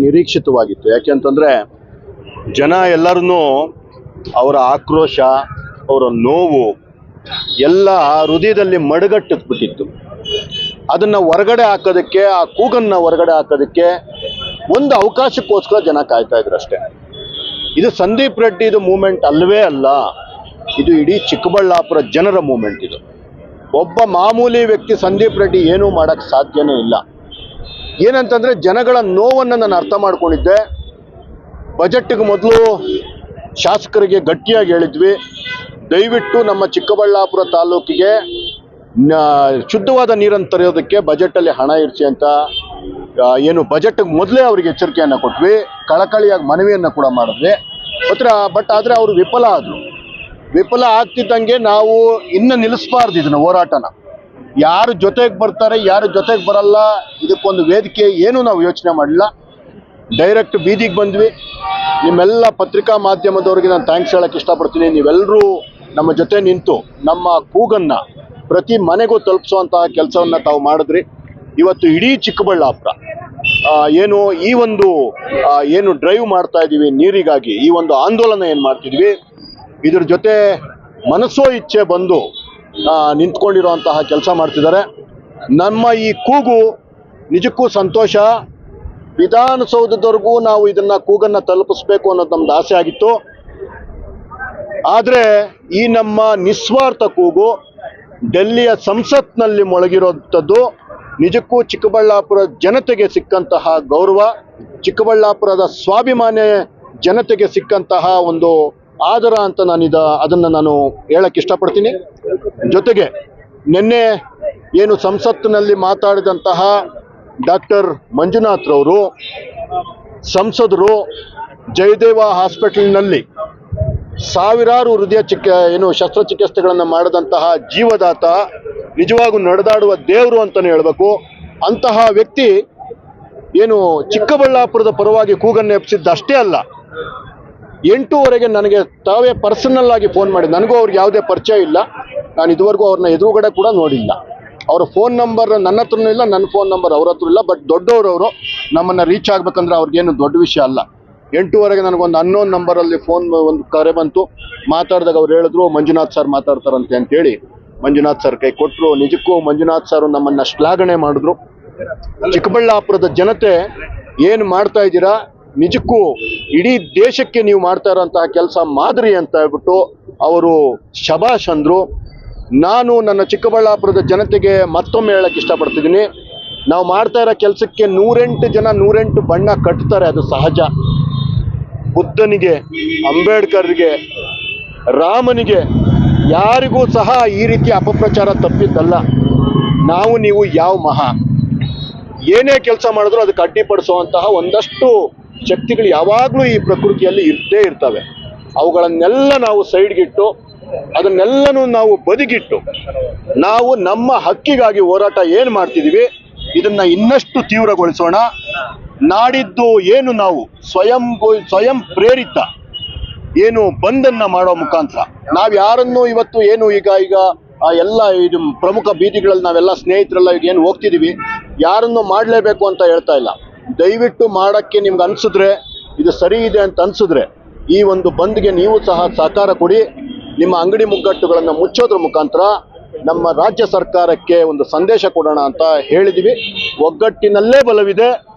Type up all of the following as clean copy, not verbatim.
ನಿರೀಕ್ಷಿತವಾಗಿತ್ತು. ಯಾಕೆಂತಂದರೆ ಜನ ಎಲ್ಲರೂ ಅವರ ಆಕ್ರೋಶ, ಅವರ ನೋವು ಎಲ್ಲ ಹೃದಯದಲ್ಲಿ ಮಡುಗಟ್ಟಿಬಿಟ್ಟಿತ್ತು. ಅದನ್ನು ಹೊರಗಡೆ ಹಾಕೋದಕ್ಕೆ, ಆ ಕೂಗನ್ನು ಹೊರಗಡೆ ಹಾಕೋದಕ್ಕೆ ಒಂದು ಅವಕಾಶಕ್ಕೋಸ್ಕರ ಜನ ಕಾಯ್ತಾ ಇದ್ರು ಅಷ್ಟೇ. ಇದು ಸಂದೀಪ್ ರೆಡ್ಡಿದು ಮೂಮೆಂಟ್ ಅಲ್ಲವೇ ಅಲ್ಲ, ಇದು ಇಡೀ ಚಿಕ್ಕಬಳ್ಳಾಪುರ ಜನರ ಮೂಮೆಂಟ್. ಇದು ಒಬ್ಬ ಮಾಮೂಲಿ ವ್ಯಕ್ತಿ ಸಂದೀಪ್ ರೆಡ್ಡಿ ಏನೂ ಮಾಡೋಕ್ಕೆ ಸಾಧ್ಯನೇ ಇಲ್ಲ. ಏನಂತಂದರೆ ಜನಗಳ ನೋವನ್ನು ನಾನು ಅರ್ಥ ಮಾಡ್ಕೊಂಡಿದ್ದೆ. ಬಜೆಟ್ಗೆ ಮೊದಲು ಶಾಸಕರಿಗೆ ಗಟ್ಟಿಯಾಗಿ ಹೇಳಿದ್ವಿ, ದಯವಿಟ್ಟು ನಮ್ಮ ಚಿಕ್ಕಬಳ್ಳಾಪುರ ತಾಲೂಕಿಗೆ ಶುದ್ಧವಾದ ನೀರನ್ನು ತರೆಯೋದಕ್ಕೆ ಬಜೆಟಲ್ಲಿ ಹಣ ಇರಿಸಿ ಅಂತ ಏನು ಬಜೆಟ್ಗೆ ಮೊದಲೇ ಅವರಿಗೆ ಎಚ್ಚರಿಕೆಯನ್ನು ಕೊಟ್ವಿ, ಕಳಕಳಿಯಾಗಿ ಮನವಿಯನ್ನು ಕೂಡ ಮಾಡಿದ್ವಿ. ಬಟ್ ಆದರೆ ಅವರು ವಿಫಲ ಆಗ್ತಿದ್ದಂಗೆ ನಾವು ಇನ್ನು ನಿಲ್ಲಿಸಬಾರ್ದು ಇದನ್ನು ಹೋರಾಟನ. ಯಾರು ಜೊತೆಗೆ ಬರ್ತಾರೆ, ಯಾರು ಜೊತೆಗೆ ಬರಲ್ಲ, ಇದಕ್ಕೊಂದು ವೇದಿಕೆ ಏನು ನಾವು ಯೋಚನೆ ಮಾಡಲಿಲ್ಲ. ಡೈರೆಕ್ಟ್ ಬೀದಿಗೆ ಬಂದ್ವಿ. ನಿಮ್ಮೆಲ್ಲ ಪತ್ರಿಕಾ ಮಾಧ್ಯಮದವ್ರಿಗೆ ನಾನು ಥ್ಯಾಂಕ್ಸ್ ಹೇಳೋಕ್ಕೆ ಇಷ್ಟಪಡ್ತೀನಿ. ನೀವೆಲ್ಲರೂ ನಮ್ಮ ಜೊತೆ ನಿಂತು ನಮ್ಮ ಕೂಗನ್ನು ಪ್ರತಿ ಮನೆಗೂ ತಲುಪಿಸುವಂತಹ ಕೆಲಸವನ್ನು ತಾವು ಮಾಡಿದ್ರಿ. ಇವತ್ತು ಇಡೀ ಚಿಕ್ಕಬಳ್ಳಾಪುರ ಏನು ಈ ಒಂದು ಏನು ಡ್ರೈವ್ ಮಾಡ್ತಾ ಇದ್ದೀವಿ ನೀರಿಗಾಗಿ, ಈ ಒಂದು ಆಂದೋಲನ ಏನು ಮಾಡ್ತಿದ್ವಿ, ಇದ್ರ ಜೊತೆ ಮನಸ್ಸೋ ಇಚ್ಛೆ ಬಂದು ನಿಂತ್ಕೊಂಡಿರೋಂತಹ ಕೆಲಸ ಮಾಡ್ತಿದ್ದಾರೆ. ನಮ್ಮ ಈ ಕೂಗು ನಿಜಕ್ಕೂ ಸಂತೋಷ. ವಿಧಾನಸೌಧದವರೆಗೂ ನಾವು ಇದನ್ನು ಕೂಗನ್ನು ತಲುಪಿಸ್ಬೇಕು ಅನ್ನೋದು ನಮ್ದು ಆಸೆ ಆಗಿತ್ತು. ಆದರೆ ಈ ನಮ್ಮ ನಿಸ್ವಾರ್ಥ ಕೂಗು ಡೆಲ್ಲಿಯ ಸಂಸತ್ನಲ್ಲಿ ಮೊಳಗಿರೋಂಥದ್ದು ನಿಜಕ್ಕೂ ಚಿಕ್ಕಬಳ್ಳಾಪುರ ಜನತೆಗೆ ಸಿಕ್ಕಂತಹ ಗೌರವ, ಚಿಕ್ಕಬಳ್ಳಾಪುರದ ಸ್ವಾಭಿಮಾನ ಜನತೆಗೆ ಸಿಕ್ಕಂತಹ ಒಂದು ಆದರ ಅಂತ ಅದನ್ನು ನಾನು ಹೇಳಕ್ಕೆ ಇಷ್ಟಪಡ್ತೀನಿ. ಜೊತೆಗೆ ನಿನ್ನೆ ಏನು ಸಂಸತ್ತಿನಲ್ಲಿ ಮಾತಾಡಿದಂತಹ ಡಾಕ್ಟರ್ ಮಂಜುನಾಥ್ರವರು, ಸಂಸದರು ಜಯದೇವ ಹಾಸ್ಪಿಟಲ್ನಲ್ಲಿ ಸಾವಿರಾರು ಹೃದಯ ಶಸ್ತ್ರಚಿಕಿತ್ಸೆಗಳನ್ನು ಮಾಡಿದಂತಹ ಜೀವದಾತ, ನಿಜವಾಗೂ ನಡೆದಾಡುವ ದೇವರು ಅಂತಲೇ ಹೇಳಬೇಕು. ಅಂತಹ ವ್ಯಕ್ತಿ ಏನು ಚಿಕ್ಕಬಳ್ಳಾಪುರದ ಪರವಾಗಿ ಕೂಗನ್ನು ಎಬ್ಬಿಸಿದ್ದಷ್ಟೇ ಅಲ್ಲ, 8:30ಗೆ ನನಗೆ ತಾವೇ ಪರ್ಸನಲ್ ಆಗಿ ಫೋನ್ ಮಾಡಿ, ನನಗೂ ಅವ್ರಿಗೆ ಯಾವುದೇ ಪರಿಚಯ ಇಲ್ಲ, ನಾನು ಇದುವರೆಗೂ ಅವ್ರನ್ನ ಎದುರುಗಡೆ ಕೂಡ ನೋಡಿಲ್ಲ. ಅವರ ಫೋನ್ ನಂಬರ್ ನನ್ನ ಹತ್ರನೂ ಇಲ್ಲ, ನನ್ನ ಫೋನ್ ನಂಬರ್ ಅವ್ರ ಹತ್ರ ಇಲ್ಲ. ಬಟ್ ದೊಡ್ಡವರು ನಮ್ಮನ್ನು ರೀಚ್ ಆಗಬೇಕಂದ್ರೆ ಅವ್ರಿಗೇನು ದೊಡ್ಡ ವಿಷಯ ಅಲ್ಲ. 8:30ಗೆ ನನಗೊಂದು ಅನ್ನೋನ್ ನಂಬರಲ್ಲಿ ಒಂದು ಕರೆ ಬಂತು. ಮಾತಾಡಿದಾಗ ಅವ್ರು ಹೇಳಿದ್ರು, ಮಂಜುನಾಥ್ ಸರ್ ಮಾತಾಡ್ತಾರಂತೆ ಅಂತೇಳಿ ಮಂಜುನಾಥ್ ಸರ್ ಕೈ ಕೊಟ್ಟರು. ನಿಜಕ್ಕೂ ಮಂಜುನಾಥ್ ಸರ್ ನಮ್ಮನ್ನು ಶ್ಲಾಘನೆ ಮಾಡಿದ್ರು. ಚಿಕ್ಕಬಳ್ಳಾಪುರದ ಜನತೆ ಏನು ಮಾಡ್ತಾ ಇದ್ದೀರಾ, ನಿಜಕ್ಕೂ ಇಡೀ ದೇಶಕ್ಕೆ ನೀವು ಮಾಡ್ತಾ ಇರೋಂತಹ ಕೆಲಸ ಮಾದರಿ ಅಂತ ಹೇಳ್ಬಿಟ್ಟು ಅವರು ಶಬಾಷ್ ಅಂದರು. ನಾನು ನನ್ನ ಚಿಕ್ಕಬಳ್ಳಾಪುರದ ಜನತೆಗೆ ಮತ್ತೊಮ್ಮೆ ಹೇಳಕ್ಕೆ ಇಷ್ಟಪಡ್ತಿದ್ದೀನಿ, ನಾವು ಮಾಡ್ತಾ ಇರೋ ಕೆಲಸಕ್ಕೆ 108 ಜನ 108 ಬಣ್ಣ ಕಟ್ತಾರೆ, ಅದು ಸಹಜ. ಬುದ್ಧನಿಗೆ, ಅಂಬೇಡ್ಕರ್ಗೆ, ರಾಮನಿಗೆ ಯಾರಿಗೂ ಸಹ ಈ ರೀತಿ ಅಪಪ್ರಚಾರ ತಪ್ಪಿದ್ದಲ್ಲ. ನೀವು ಯಾವ ಮಹಾ ಏನೇ ಕೆಲಸ ಮಾಡಿದ್ರು ಅದಕ್ಕೆ ಅಡ್ಡಿಪಡಿಸುವಂತಹ ಒಂದಷ್ಟು ಶಕ್ತಿಗಳು ಯಾವಾಗಲೂ ಈ ಪ್ರಕೃತಿಯಲ್ಲಿ ಇದ್ದೇ ಇರ್ತವೆ. ಅವುಗಳನ್ನೆಲ್ಲ ನಾವು ಸೈಡ್ಗಿಟ್ಟು, ಅದನ್ನೆಲ್ಲನೂ ನಾವು ಬದಿಗಿಟ್ಟು, ನಾವು ನಮ್ಮ ಹಕ್ಕಿಗಾಗಿ ಹೋರಾಟ ಏನು ಮಾಡ್ತಿದ್ದೀವಿ ಇದನ್ನ ಇನ್ನಷ್ಟು ತೀವ್ರಗೊಳಿಸೋಣ. ನಾಡಿದ್ದು ಏನು ನಾವು ಸ್ವಯಂ ಪ್ರೇರಿತ ಏನು ಬಂದನ್ನ ಮಾಡೋ ಮುಖಾಂತರ ನಾವು ಯಾರನ್ನು ಇವತ್ತು ಏನು ಈಗ ಎಲ್ಲ ಇದು ಪ್ರಮುಖ ಬೀದಿಗಳಲ್ಲಿ ನಾವೆಲ್ಲ ಸ್ನೇಹಿತರೆಲ್ಲ ಈಗ ಏನು ಹೋಗ್ತಿದ್ದೀವಿ, ಯಾರನ್ನು ಮಾಡಲೇಬೇಕು ಅಂತ ಹೇಳ್ತಾ ಇಲ್ಲ. ದಯವಿಟ್ಟು ಮಾಡೋಕ್ಕೆ ನಿಮ್ಗೆ ಅನಿಸಿದ್ರೆ, ಇದು ಸರಿ ಇದೆ ಅಂತ ಅನಿಸಿದ್ರೆ ಈ ಒಂದು ಬಂದ್ಗೆ ನೀವು ಸಹ ಸಹಕಾರ ಕೊಡಿ. ನಿಮ್ಮ ಅಂಗಡಿ ಮುಗ್ಗಟ್ಟುಗಳನ್ನು ಮುಚ್ಚೋದ್ರ ಮುಖಾಂತರ ನಮ್ಮ ರಾಜ್ಯ ಸರ್ಕಾರಕ್ಕೆ ಒಂದು ಸಂದೇಶ ಕೊಡೋಣ ಅಂತ ಹೇಳಿದ್ದೀವಿ. ಒಗ್ಗಟ್ಟಿನಲ್ಲೇ ಬಲವಿದೆ,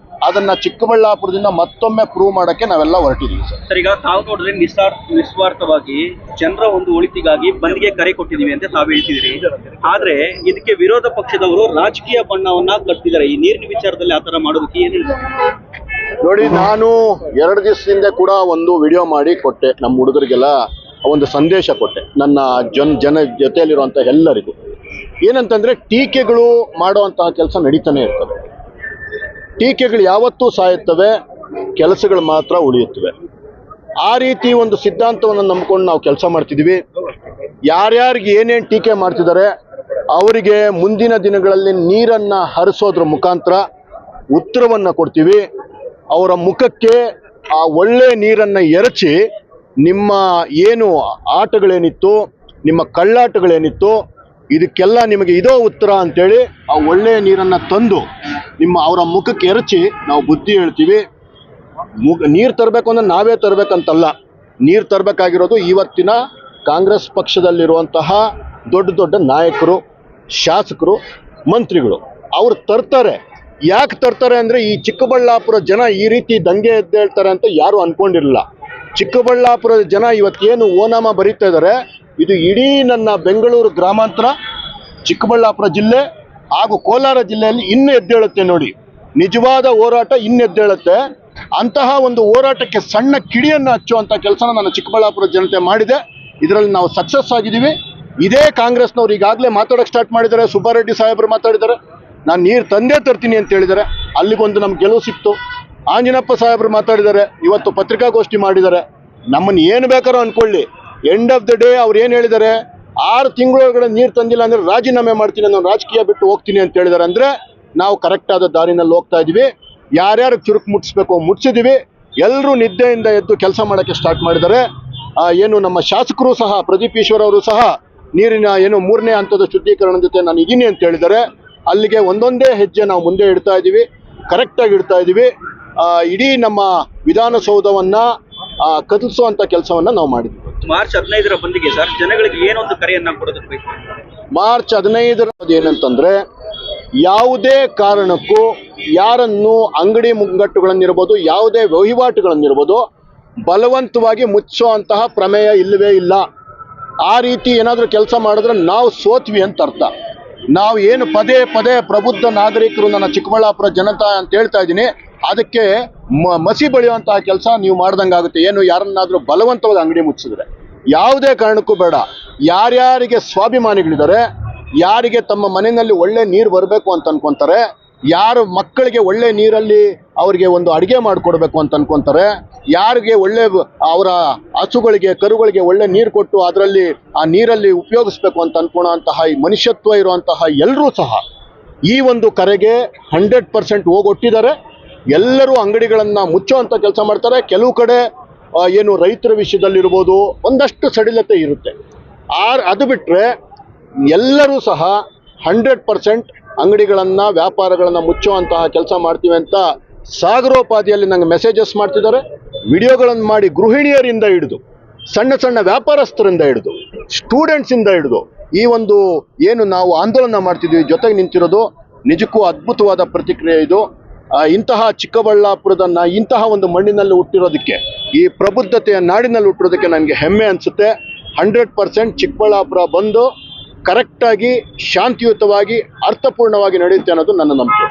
ಅದನ್ನು ಚಿಕ್ಕಬಳ್ಳಾಪುರದಿಂದ ಮತ್ತೊಮ್ಮೆ ಪ್ರೂವ್ ಮಾಡೋಕ್ಕೆ ನಾವೆಲ್ಲ ಹೊರಟಿದ್ದೀವಿ ಸರ್. ಈಗ ತಾವು ನೋಡಿದ್ರೆ ನಿಸ್ವಾರ್ಥವಾಗಿ ಜನರ ಒಂದು ಒಳಿತಿಗಾಗಿ ಬಂದ್ಗೆ ಕರೆ ಕೊಟ್ಟಿದ್ದೀವಿ ಅಂತ ತಾವು ಹೇಳ್ತಿದ್ದೀರಿ. ಆದರೆ ಇದಕ್ಕೆ ವಿರೋಧ ಪಕ್ಷದವರು ರಾಜಕೀಯ ಬಣ್ಣವನ್ನ ಕಟ್ಟಿದ್ದಾರೆ. ಈ ನೀರಿನ ವಿಚಾರದಲ್ಲಿ ಆ ಥರ ಮಾಡೋದಕ್ಕೆ ಏನು ನೋಡಿ, ನಾನು 2 ದಿವಸದಿಂದ ಕೂಡ ಒಂದು ವಿಡಿಯೋ ಮಾಡಿ ಕೊಟ್ಟೆ, ನಮ್ಮ ಹುಡುಗರಿಗೆಲ್ಲ ಒಂದು ಸಂದೇಶ ಕೊಟ್ಟೆ, ನನ್ನ ಜನ ಜೊತೆಯಲ್ಲಿರುವಂಥ ಎಲ್ಲರಿಗೂ. ಏನಂತಂದರೆ, ಟೀಕೆಗಳು ಮಾಡುವಂತಹ ಕೆಲಸ ನಡೀತಾನೆ ಇರ್ತವೆ. ಟೀಕೆಗಳು ಯಾವತ್ತೂ ಸಾಯುತ್ತವೆ, ಕೆಲಸಗಳು ಮಾತ್ರ ಉಳಿಯುತ್ತವೆ. ಆ ರೀತಿ ಒಂದು ಸಿದ್ಧಾಂತವನ್ನು ನಂಬಿಕೊಂಡು ನಾವು ಕೆಲಸ ಮಾಡ್ತಿದ್ದೀವಿ. ಯಾರ್ಯಾರಿಗೆ ಏನೇನು ಟೀಕೆ ಮಾಡ್ತಿದ್ದಾರೆ ಅವರಿಗೆ ಮುಂದಿನ ದಿನಗಳಲ್ಲಿ ನೀರನ್ನು ಹರಿಸೋದ್ರ ಮುಖಾಂತರ ಉತ್ತರವನ್ನು ಕೊಡ್ತೀವಿ. ಅವರ ಮುಖಕ್ಕೆ ಆ ಒಳ್ಳೆ ನೀರನ್ನು ಎರಚಿ ನಿಮ್ಮ ಏನು ಆಟಗಳೇನಿತ್ತು, ನಿಮ್ಮ ಕಳ್ಳಾಟಗಳೇನಿತ್ತು, ಇದಕ್ಕೆಲ್ಲ ನಿಮಗೆ ಇದೋ ಉತ್ತರ ಅಂತೇಳಿ ಆ ಒಳ್ಳೆಯ ನೀರನ್ನು ತಂದು ಅವರ ಮುಖಕ್ಕೆ ಎರಚಿ ನಾವು ಬುದ್ಧಿ ಹೇಳ್ತೀವಿ. ನೀರು ತರಬೇಕು ಅಂದ್ರೆ ನಾವೇ ತರಬೇಕಂತಲ್ಲ, ನೀರು ತರಬೇಕಾಗಿರೋದು ಇವತ್ತಿನ ಕಾಂಗ್ರೆಸ್ ಪಕ್ಷದಲ್ಲಿರುವಂತಹ ದೊಡ್ಡ ದೊಡ್ಡ ನಾಯಕರು, ಶಾಸಕರು, ಮಂತ್ರಿಗಳು. ಅವ್ರು ತರ್ತಾರೆ. ಯಾಕೆ ತರ್ತಾರೆ ಅಂದರೆ ಈ ಚಿಕ್ಕಬಳ್ಳಾಪುರ ಜನ ಈ ರೀತಿ ದಂಗೆ ಎದ್ದೇಳ್ತಾರೆ ಅಂತ ಯಾರು ಅಂದ್ಕೊಂಡಿರಲಿಲ್ಲ. ಚಿಕ್ಕಬಳ್ಳಾಪುರದ ಜನ ಇವತ್ತೇನು ಓನಾಮ ಬರೀತಾ ಇದ್ದಾರೆ, ಇದು ಇಡೀ ನನ್ನ ಬೆಂಗಳೂರು ಗ್ರಾಮಾಂತರ, ಚಿಕ್ಕಬಳ್ಳಾಪುರ ಜಿಲ್ಲೆ ಹಾಗೂ ಕೋಲಾರ ಜಿಲ್ಲೆಯಲ್ಲಿ ಇನ್ನೂ ಎದ್ದೇಳುತ್ತೆ ನೋಡಿ. ನಿಜವಾದ ಹೋರಾಟ ಇನ್ನೆದ್ದೇಳುತ್ತೆ. ಅಂತಹ ಒಂದು ಹೋರಾಟಕ್ಕೆ ಸಣ್ಣ ಕಿಡಿಯನ್ನು ಹಚ್ಚುವಂಥ ಕೆಲಸನ ನನ್ನ ಚಿಕ್ಕಬಳ್ಳಾಪುರ ಜನತೆ ಮಾಡಿದೆ. ಇದರಲ್ಲಿ ನಾವು ಸಕ್ಸಸ್ ಆಗಿದ್ದೀವಿ. ಇದೇ ಕಾಂಗ್ರೆಸ್ನವ್ರು ಈಗಾಗಲೇ ಮಾತಾಡೋಕ್ಕೆ ಸ್ಟಾರ್ಟ್ ಮಾಡಿದ್ದಾರೆ. ಸುಬ್ಬಾರೆಡ್ಡಿ ಸಾಹೇಬರು ಮಾತಾಡಿದ್ದಾರೆ, ನಾನು ನೀರು ತಂದೇ ತರ್ತೀನಿ ಅಂತ ಹೇಳಿದ್ದಾರೆ. ಅಲ್ಲಿಗೊಂದು ನಮ್ಗೆ ಗೆಲುವು ಸಿಕ್ತು. ಆಂಜನಪ್ಪ ಸಾಹೇಬರು ಮಾತಾಡಿದ್ದಾರೆ, ಇವತ್ತು ಪತ್ರಿಕಾಗೋಷ್ಠಿ ಮಾಡಿದ್ದಾರೆ. ನಮ್ಮನ್ನು ಏನು ಬೇಕಾದ್ರೂ ಅಂದ್ಕೊಳ್ಳಿ, ಎಂಡ್ ಆಫ್ ದ ಡೇ ಅವ್ರು ಏನು ಹೇಳಿದ್ದಾರೆ, 6 ತಿಂಗಳೊಳಗಡೆ ನೀರು ತಂದಿಲ್ಲ ಅಂದರೆ ರಾಜೀನಾಮೆ ಮಾಡ್ತೀನಿ, ನಾನು ರಾಜಕೀಯ ಬಿಟ್ಟು ಹೋಗ್ತೀನಿ ಅಂತ ಹೇಳಿದ್ದಾರೆ. ಅಂದರೆ ನಾವು ಕರೆಕ್ಟ್ ಆದ ದಾರಿನಲ್ಲಿ ಹೋಗ್ತಾ ಇದ್ದೀವಿ. ಯಾರ್ಯಾರು ಚುರುಕು ಮುಟ್ಟಿಸ್ಬೇಕು ಮುಟ್ಟಿಸಿದ್ದೀವಿ. ಎಲ್ಲರೂ ನಿದ್ದೆಯಿಂದ ಎದ್ದು ಕೆಲಸ ಮಾಡೋಕ್ಕೆ ಸ್ಟಾರ್ಟ್ ಮಾಡಿದ್ದಾರೆ. ಏನು ನಮ್ಮ ಶಾಸಕರು ಸಹ, ಪ್ರದೀಪ್ ಈಶ್ವರ್ ಅವರು ಸಹ ನೀರಿನ ಏನು 3ನೇ ಹಂತದ ಶುದ್ಧೀಕರಣದ ಜೊತೆ ನಾನು ಇದ್ದೀನಿ ಅಂತ ಹೇಳಿದ್ದಾರೆ. ಅಲ್ಲಿಗೆ ಒಂದೊಂದೇ ಹೆಜ್ಜೆ ನಾವು ಮುಂದೆ ಇಡ್ತಾ ಇದ್ದೀವಿ, ಕರೆಕ್ಟಾಗಿ ಇಡ್ತಾ ಇದ್ದೀವಿ. ಇಡೀ ನಮ್ಮ ವಿಧಾನಸೌಧವನ್ನು ಕದಲಿಸುವಂಥ ಕೆಲಸವನ್ನು ನಾವು ಮಾಡಿದ್ವಿ. ಮಾರ್ಚ್ 15ರ ಬಂದಿಗೆ ಸರ್ ಜನಗಳಿಗೆ ಏನೊಂದು ಕರೆಯನ್ನ ಕೊಡೋದಕ್ಕೆ ಬೇಕು? ಮಾರ್ಚ್ 15ರ ಏನಂತಂದರೆ, ಯಾವುದೇ ಕಾರಣಕ್ಕೂ ಯಾರನ್ನು ಅಂಗಡಿ ಮುಂಗಟ್ಟುಗಳನ್ನಿರ್ಬೋದು, ಯಾವುದೇ ವಹಿವಾಟುಗಳನ್ನಿರ್ಬೋದು ಬಲವಂತವಾಗಿ ಮುಚ್ಚುವಂತಹ ಪ್ರಮೇಯ ಇಲ್ಲವೇ ಇಲ್ಲ. ಆ ರೀತಿ ಏನಾದರೂ ಕೆಲಸ ಮಾಡಿದ್ರೆ ನಾವು ಸೋತ್ವಿ ಅಂತ ಅರ್ಥ. ನಾವು ಏನು ಪದೇ ಪದೇ ಪ್ರಬುದ್ಧ ನಾಗರಿಕರು, ನನ್ನ ಚಿಕ್ಕಬಳ್ಳಾಪುರ ಜನತಾ ಅಂತ ಹೇಳ್ತಾ ಇದ್ದೀನಿ, ಅದಕ್ಕೆ ಮಸಿ ಬಳಿಯುವಂತಹ ಕೆಲಸ ನೀವು ಮಾಡ್ದಂಗೆ ಆಗುತ್ತೆ. ಏನು ಯಾರನ್ನಾದರೂ ಬಲವಂತವಾಗಿ ಅಂಗಡಿ ಮುಚ್ಚಿದ್ರೆ ಯಾವುದೇ ಕಾರಣಕ್ಕೂ ಬೇಡ. ಯಾರ್ಯಾರಿಗೆ ಸ್ವಾಭಿಮಾನಿಗಳಿದ್ದಾರೆ, ಯಾರಿಗೆ ತಮ್ಮ ಮನೆಯಲ್ಲಿ ಒಳ್ಳೆ ನೀರು ಬರಬೇಕು ಅಂತ ಅನ್ಕೊಂತಾರೆ, ಯಾರು ಮಕ್ಕಳಿಗೆ ಒಳ್ಳೆ ನೀರಲ್ಲಿ ಅವರಿಗೆ ಒಂದು ಅಡುಗೆ ಮಾಡಿಕೊಡ್ಬೇಕು ಅಂತ ಅನ್ಕೊಂತಾರೆ, ಯಾರಿಗೆ ಒಳ್ಳೆ ಅವರ ಹಸುಗಳಿಗೆ, ಕರುಗಳಿಗೆ ಒಳ್ಳೆ ನೀರು ಕೊಟ್ಟು ಅದರಲ್ಲಿ ಆ ನೀರಲ್ಲಿ ಉಪಯೋಗಿಸ್ಬೇಕು ಅಂತ ಅನ್ಕೊಳ್ಳೋಂತಹ ಈ ಮನುಷ್ಯತ್ವ ಇರುವಂತಹ ಎಲ್ಲರೂ ಸಹ ಈ ಒಂದು ಕರೆಗೆ 100% ಹೋಗೊಟ್ಟಿದ್ದಾರೆ. ಎಲ್ಲರೂ ಅಂಗಡಿಗಳನ್ನು ಮುಚ್ಚುವಂಥ ಕೆಲಸ ಮಾಡ್ತಾರೆ. ಕೆಲವು ಕಡೆ ಏನು ರೈತರ ವಿಷಯದಲ್ಲಿರ್ಬೋದು ಒಂದಷ್ಟು ಸಡಿಲತೆ ಇರುತ್ತೆ. ಅದು ಬಿಟ್ಟರೆ ಎಲ್ಲರೂ ಸಹ 100% ಅಂಗಡಿಗಳನ್ನು, ವ್ಯಾಪಾರಗಳನ್ನು ಮುಚ್ಚುವಂತಹ ಕೆಲಸ ಮಾಡ್ತೀವಿ ಅಂತ ಸಾಗರೋಪಾದಿಯಲ್ಲಿ ನಂಗೆ ಮೆಸೇಜಸ್ ಮಾಡ್ತಿದ್ದಾರೆ. ವಿಡಿಯೋಗಳನ್ನು ಮಾಡಿ ಗೃಹಿಣಿಯರಿಂದ ಹಿಡಿದು, ಸಣ್ಣ ಸಣ್ಣ ವ್ಯಾಪಾರಸ್ಥರಿಂದ ಹಿಡಿದು, ಸ್ಟೂಡೆಂಟ್ಸಿಂದ ಹಿಡಿದು ಈ ಒಂದು ಏನು ನಾವು ಆಂದೋಲನ ಮಾಡ್ತಿದ್ವಿ, ಜೊತೆಗೆ ನಿಂತಿರೋದು ನಿಜಕ್ಕೂ ಅದ್ಭುತವಾದ ಪ್ರತಿಕ್ರಿಯೆ ಇದು. ಇಂತಹ ಚಿಕ್ಕಬಳ್ಳಾಪುರದ ಇಂತಹ ಒಂದು ಮಣ್ಣಿನಲ್ಲಿ ಹುಟ್ಟಿರೋದಕ್ಕೆ, ಈ ಪ್ರಬುದ್ಧತೆಯ ನಾಡಿನಲ್ಲಿ ಹುಟ್ಟಿರೋದಕ್ಕೆ ನನಗೆ ಹೆಮ್ಮೆ ಅನಿಸುತ್ತೆ. 100% ಚಿಕ್ಕಬಳ್ಳಾಪುರ ಬಂದು ಕರೆಕ್ಟಾಗಿ, ಶಾಂತಿಯುತವಾಗಿ, ಅರ್ಥಪೂರ್ಣವಾಗಿ ನಡೆಯುತ್ತೆ ಅನ್ನೋದು ನನ್ನ ನಂಬಿಕೆ.